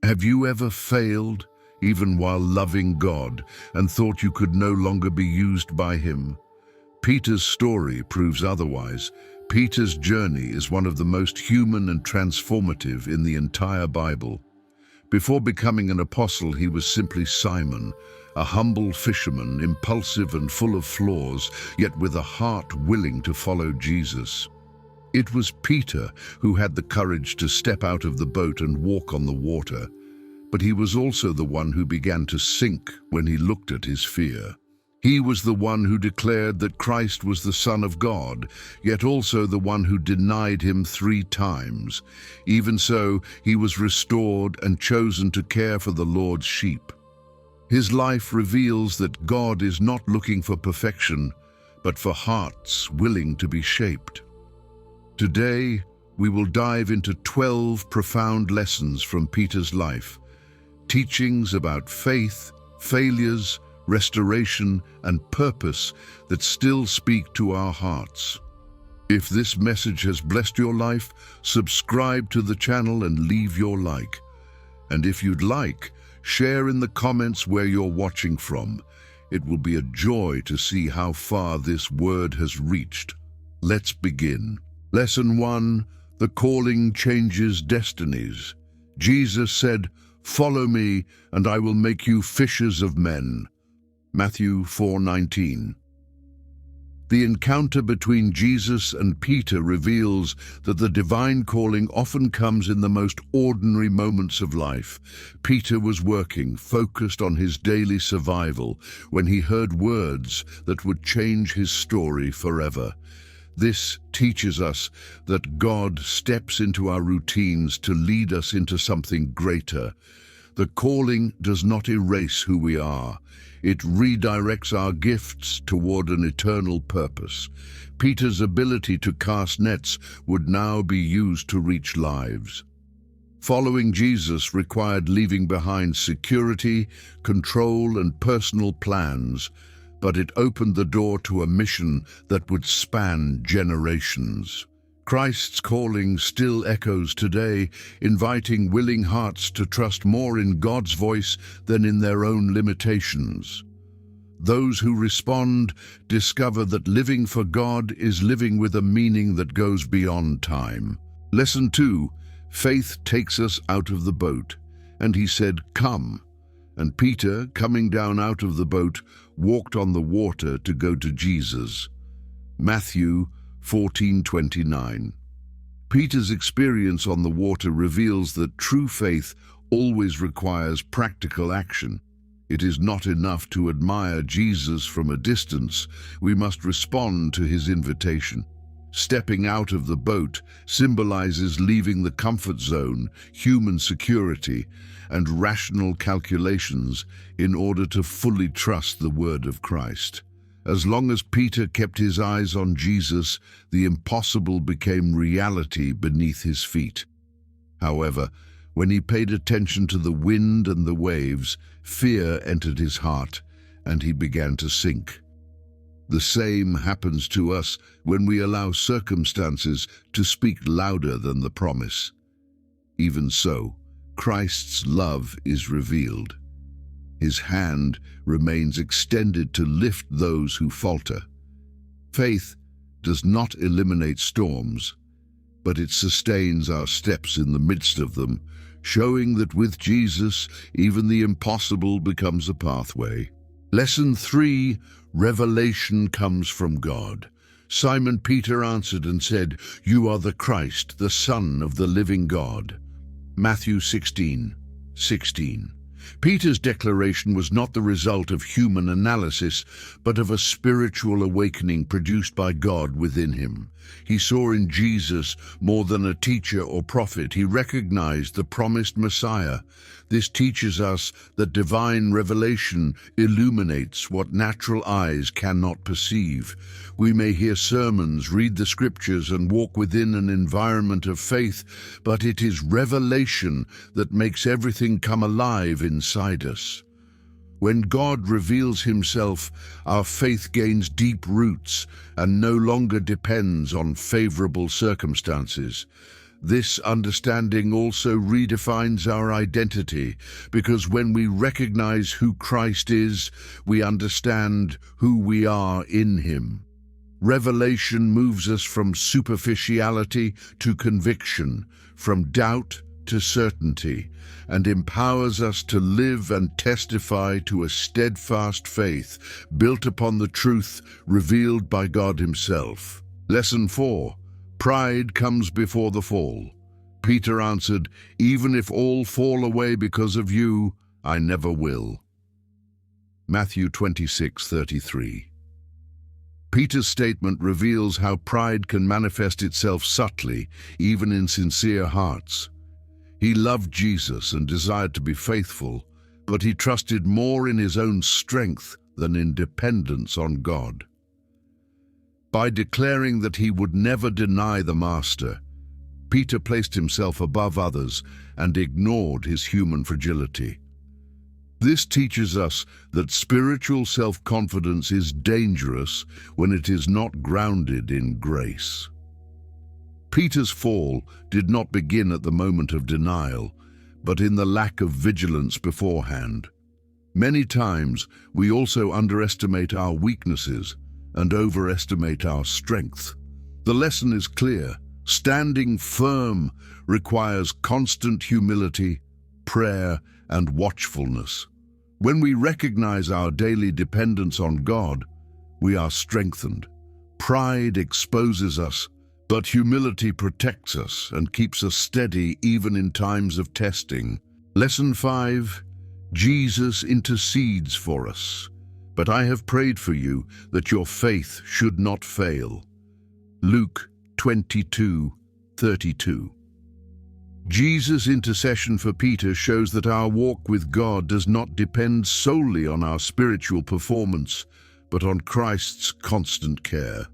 Have you ever failed, even while loving God, and thought you could no longer be used by Him? Peter's story proves otherwise. Peter's journey is one of the most human and transformative in the entire Bible. Before becoming an apostle, he was simply Simon, a humble fisherman, impulsive and full of flaws, yet with a heart willing to follow Jesus. It was Peter who had the courage to step out of the boat and walk on the water, but he was also the one who began to sink when he looked at his fear. He was the one who declared that Christ was the Son of God, yet also the one who denied him 3 times. Even so, he was restored and chosen to care for the Lord's sheep. His life reveals that God is not looking for perfection, but for hearts willing to be shaped. Today, we will dive into 12 profound lessons from Peter's life, teachings about faith, failures, restoration, and purpose that still speak to our hearts. If this message has blessed your life, subscribe to the channel and leave your like. And if you'd like, share in the comments where you're watching from. It will be a joy to see how far this word has reached. Let's begin. Lesson 1: The calling changes destinies. Jesus said, "Follow me, and I will make you fishers of men." Matthew 4:19. The encounter between Jesus and Peter reveals that the divine calling often comes in the most ordinary moments of life. Peter was working, focused on his daily survival, when he heard words that would change his story forever. This teaches us that God steps into our routines to lead us into something greater. The calling does not erase who we are. It redirects our gifts toward an eternal purpose. Peter's ability to cast nets would now be used to reach lives. Following Jesus required leaving behind security, control, and personal plans, but it opened the door to a mission that would span generations. Christ's calling still echoes today, inviting willing hearts to trust more in God's voice than in their own limitations. Those who respond discover that living for God is living with a meaning that goes beyond time. Lesson 2: Faith takes us out of the boat. And he said, "Come." And Peter, coming down out of the boat, walked on the water to go to Jesus. Matthew 14:29. Peter's experience on the water reveals that true faith always requires practical action. It is not enough to admire Jesus from a distance. We must respond to his invitation. Stepping out of the boat symbolizes leaving the comfort zone, human security, and rational calculations in order to fully trust the word of Christ. As long as Peter kept his eyes on Jesus, the impossible became reality beneath his feet. However, when he paid attention to the wind and the waves, fear entered his heart, and he began to sink. The same happens to us when we allow circumstances to speak louder than the promise. Even so, Christ's love is revealed. His hand remains extended to lift those who falter. Faith does not eliminate storms, but it sustains our steps in the midst of them, showing that with Jesus, even the impossible becomes a pathway. Lesson 3: Revelation comes from God. Simon Peter answered and said, "You are the Christ, the Son of the living God." Matthew 16:16. Peter's declaration was not the result of human analysis, but of a spiritual awakening produced by God within him. He saw in Jesus more than a teacher or prophet. He recognized the promised Messiah. This teaches us that divine revelation illuminates what natural eyes cannot perceive. We may hear sermons, read the scriptures, and walk within an environment of faith, but it is revelation that makes everything come alive inside us. When God reveals himself, our faith gains deep roots and no longer depends on favorable circumstances. This understanding also redefines our identity, because when we recognize who Christ is, we understand who we are in him. Revelation moves us from superficiality to conviction, from doubt to certainty, and empowers us to live and testify to a steadfast faith built upon the truth revealed by God himself. Lesson 4. Pride comes before the fall. Peter answered, "Even if all fall away because of you, I never will." Matthew 26:33. Peter's statement reveals how pride can manifest itself subtly, even in sincere hearts. He loved Jesus and desired to be faithful, but he trusted more in his own strength than in dependence on God. By declaring that he would never deny the Master, Peter placed himself above others and ignored his human fragility. This teaches us that spiritual self-confidence is dangerous when it is not grounded in grace. Peter's fall did not begin at the moment of denial, but in the lack of vigilance beforehand. Many times we also underestimate our weaknesses and overestimate our strength. The lesson is clear. Standing firm requires constant humility, prayer, and watchfulness. When we recognize our daily dependence on God, we are strengthened. Pride exposes us, but humility protects us and keeps us steady even in times of testing. Lesson 5. Jesus intercedes for us. But I have prayed for you that your faith should not fail. Luke 22:32. Jesus' intercession for Peter shows that our walk with God does not depend solely on our spiritual performance, but on Christ's constant care.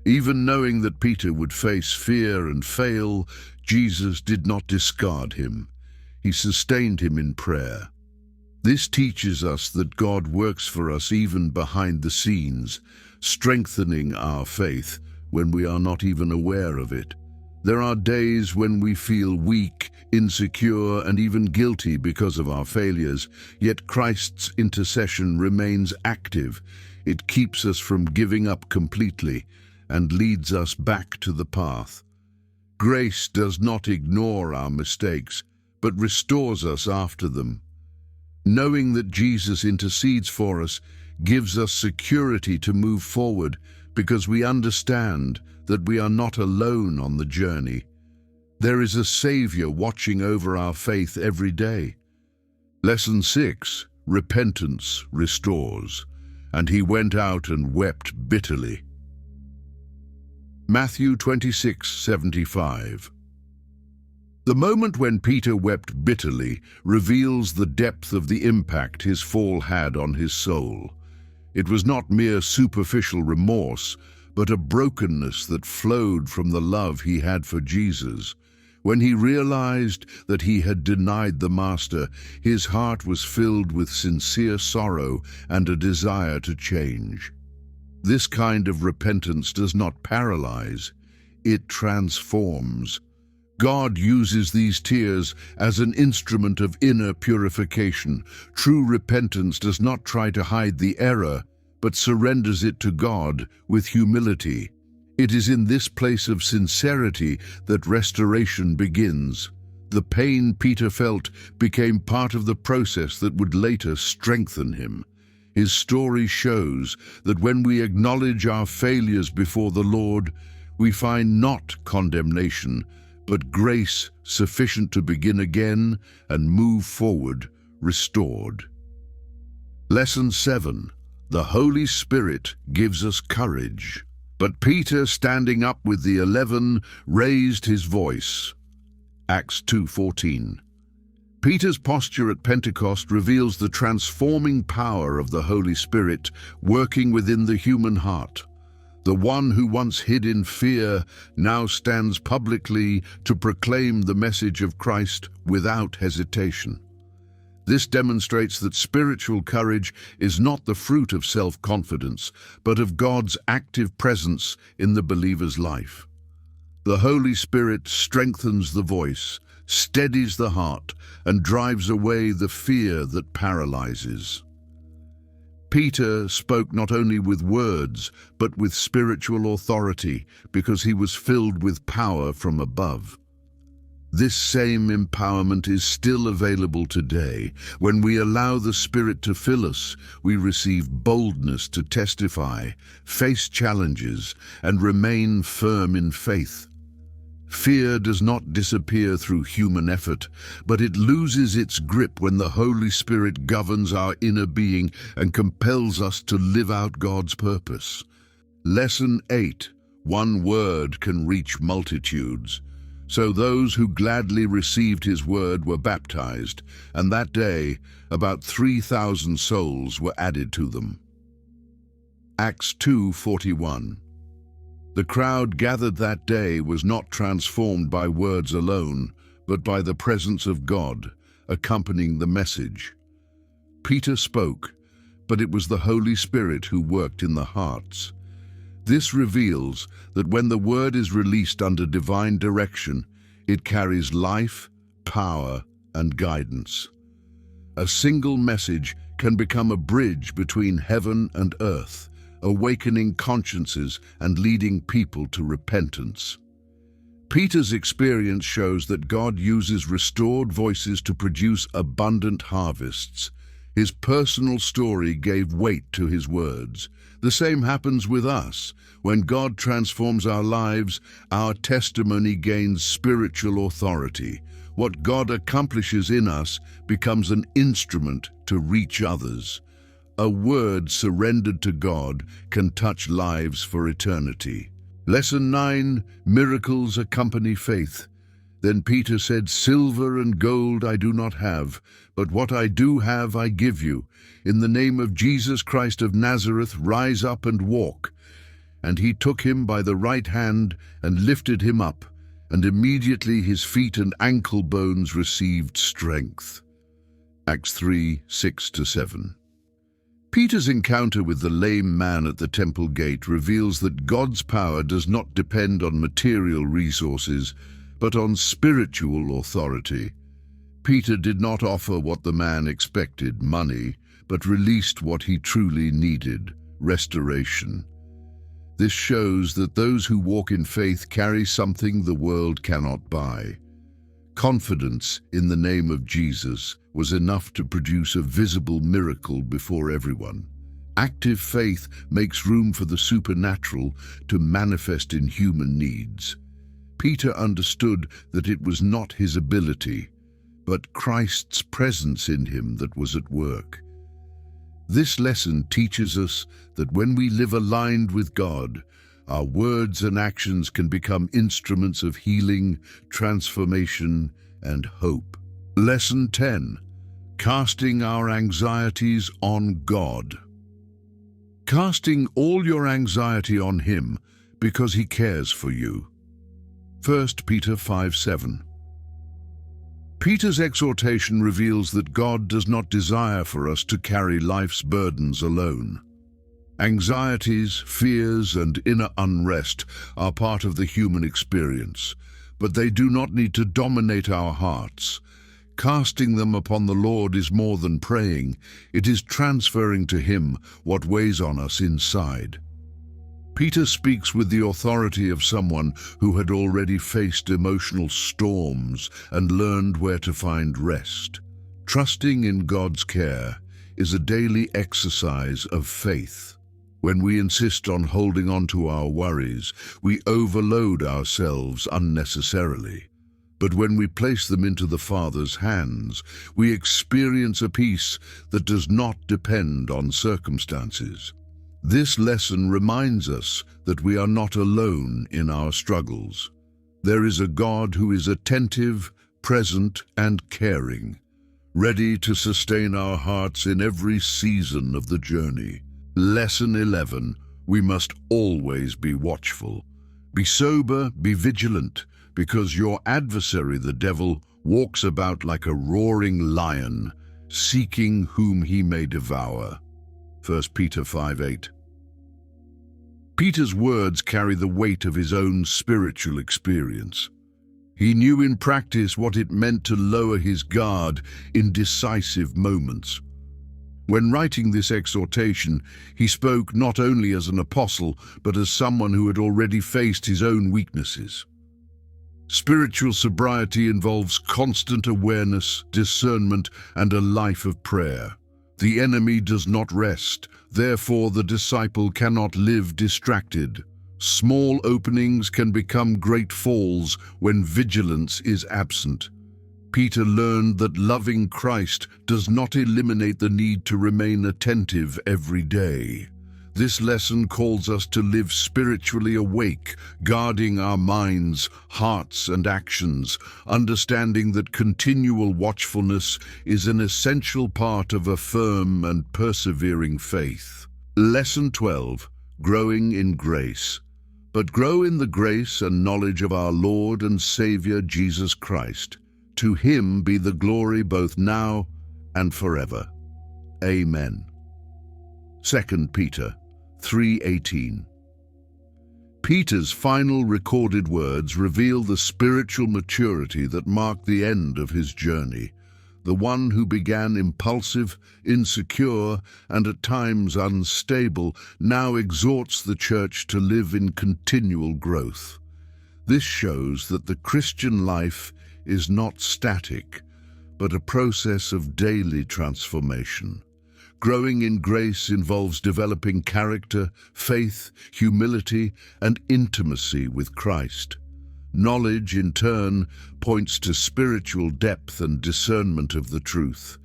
Even knowing that Peter would face fear and fail, Jesus did not discard him. He sustained him in prayer. This teaches us that God works for us even behind the scenes, strengthening our faith when we are not even aware of it. There are days when we feel weak, insecure, and even guilty because of our failures, yet Christ's intercession remains active. It keeps us from giving up completely and leads us back to the path. Grace does not ignore our mistakes, but restores us after them. Knowing that Jesus intercedes for us gives us security to move forward because we understand that we are not alone on the journey. There is a Savior watching over our faith every day. Lesson 6. Repentance restores. And he went out and wept bitterly. Matthew 26:75. The moment when Peter wept bitterly reveals the depth of the impact his fall had on his soul. It was not mere superficial remorse, but a brokenness that flowed from the love he had for Jesus. When he realized that he had denied the Master, his heart was filled with sincere sorrow and a desire to change. This kind of repentance does not paralyze, it transforms. God uses these tears as an instrument of inner purification. True repentance does not try to hide the error, but surrenders it to God with humility. It is in this place of sincerity that restoration begins. The pain Peter felt became part of the process that would later strengthen him. His story shows that when we acknowledge our failures before the Lord, we find not condemnation, but grace sufficient to begin again and move forward, restored. Lesson 7. The Holy Spirit gives us courage. But Peter, standing up with the 11, raised his voice. Acts 2:14. Peter's posture at Pentecost reveals the transforming power of the Holy Spirit working within the human heart. The one who once hid in fear now stands publicly to proclaim the message of Christ without hesitation. This demonstrates that spiritual courage is not the fruit of self-confidence, but of God's active presence in the believer's life. The Holy Spirit strengthens the voice, steadies the heart, and drives away the fear that paralyzes. Peter spoke not only with words, but with spiritual authority, because he was filled with power from above. This same empowerment is still available today. When we allow the Spirit to fill us, we receive boldness to testify, face challenges, and remain firm in faith. Fear does not disappear through human effort, but it loses its grip when the Holy Spirit governs our inner being and compels us to live out God's purpose. Lesson 8. One word can reach multitudes. So those who gladly received his word were baptized, and that day about 3,000 souls were added to them. Acts 2:41. The crowd gathered that day was not transformed by words alone, but by the presence of God, accompanying the message. Peter spoke, but it was the Holy Spirit who worked in the hearts. This reveals that when the word is released under divine direction, it carries life, power, and guidance. A single message can become a bridge between heaven and earth, awakening consciences and leading people to repentance. Peter's experience shows that God uses restored voices to produce abundant harvests. His personal story gave weight to his words. The same happens with us. When God transforms our lives, our testimony gains spiritual authority. What God accomplishes in us becomes an instrument to reach others. A word surrendered to God can touch lives for eternity. Lesson 9. Miracles accompany faith. Then Peter said, "Silver and gold I do not have, but what I do have I give you. In the name of Jesus Christ of Nazareth, rise up and walk." And he took him by the right hand and lifted him up, and immediately his feet and ankle bones received strength. Acts 3:6-7. Peter's encounter with the lame man at the temple gate reveals that God's power does not depend on material resources, but on spiritual authority. Peter did not offer what the man expected, money, but released what he truly needed, restoration. This shows that those who walk in faith carry something the world cannot buy. Confidence in the name of Jesus was enough to produce a visible miracle before everyone. Active faith makes room for the supernatural to manifest in human needs. Peter understood that it was not his ability, but Christ's presence in him that was at work. This lesson teaches us that when we live aligned with God, our words and actions can become instruments of healing, transformation, and hope. Lesson 10. Casting our anxieties on God. Casting all your anxiety on Him because He cares for you. 1 Peter 5:7. Peter's exhortation reveals that God does not desire for us to carry life's burdens alone. Anxieties, fears, and inner unrest are part of the human experience, but they do not need to dominate our hearts. Casting them upon the Lord is more than praying. It is transferring to Him what weighs on us inside. Peter speaks with the authority of someone who had already faced emotional storms and learned where to find rest. Trusting in God's care is a daily exercise of faith. When we insist on holding on to our worries, we overload ourselves unnecessarily. But when we place them into the Father's hands, we experience a peace that does not depend on circumstances. This lesson reminds us that we are not alone in our struggles. There is a God who is attentive, present, and caring, ready to sustain our hearts in every season of the journey. Lesson 11. We must always be watchful. Be sober, be vigilant, because your adversary, the devil, walks about like a roaring lion, seeking whom he may devour. 1 Peter 5:8. Peter's words carry the weight of his own spiritual experience. He knew in practice what it meant to lower his guard in decisive moments. When writing this exhortation, he spoke not only as an apostle, but as someone who had already faced his own weaknesses. Spiritual sobriety involves constant awareness, discernment, and a life of prayer. The enemy does not rest, therefore the disciple cannot live distracted. Small openings can become great falls when vigilance is absent. Peter learned that loving Christ does not eliminate the need to remain attentive every day. This lesson calls us to live spiritually awake, guarding our minds, hearts, and actions, understanding that continual watchfulness is an essential part of a firm and persevering faith. Lesson 12. Growing in Grace. But grow in the grace and knowledge of our Lord and Savior Jesus Christ. To him be the glory both now and forever. Amen. 2 Peter 3:18. Peter's final recorded words reveal the spiritual maturity that marked the end of his journey. The one who began impulsive, insecure, and at times unstable now exhorts the church to live in continual growth. This shows that the Christian life is not static, but a process of daily transformation. Growing in grace involves developing character, faith, humility, and intimacy with Christ. Knowledge, in turn, points to spiritual depth and discernment of the truth.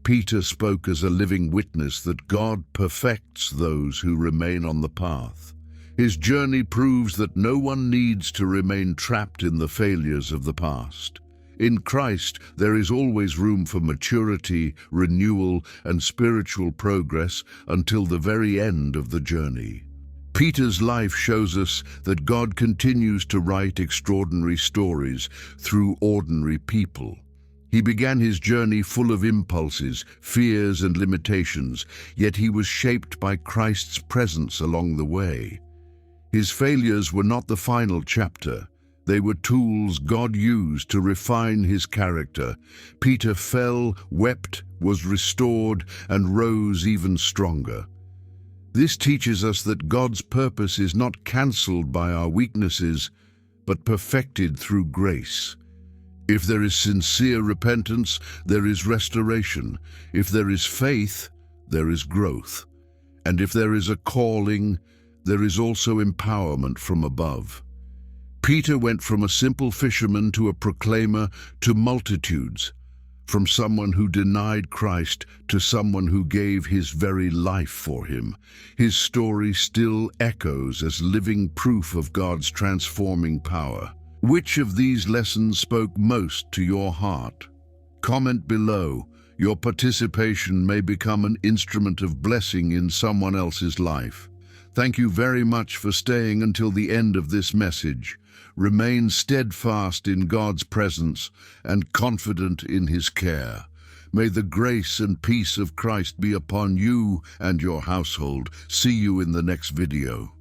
Peter spoke as a living witness that God perfects those who remain on the path. His journey proves that no one needs to remain trapped in the failures of the past. In Christ, there is always room for maturity, renewal, and spiritual progress until the very end of the journey. Peter's life shows us that God continues to write extraordinary stories through ordinary people. He began his journey full of impulses, fears, and limitations, yet he was shaped by Christ's presence along the way. His failures were not the final chapter. They were tools God used to refine his character. Peter fell, wept, was restored, and rose even stronger. This teaches us that God's purpose is not cancelled by our weaknesses, but perfected through grace. If there is sincere repentance, there is restoration. If there is faith, there is growth. And if there is a calling, there is also empowerment from above. Peter went from a simple fisherman to a proclaimer to multitudes, from someone who denied Christ to someone who gave his very life for him. His story still echoes as living proof of God's transforming power. Which of these lessons spoke most to your heart? Comment below. Your participation may become an instrument of blessing in someone else's life. Thank you very much for staying until the end of this message. Remain steadfast in God's presence and confident in his care. May the grace and peace of Christ be upon you and your household. See you in the next video.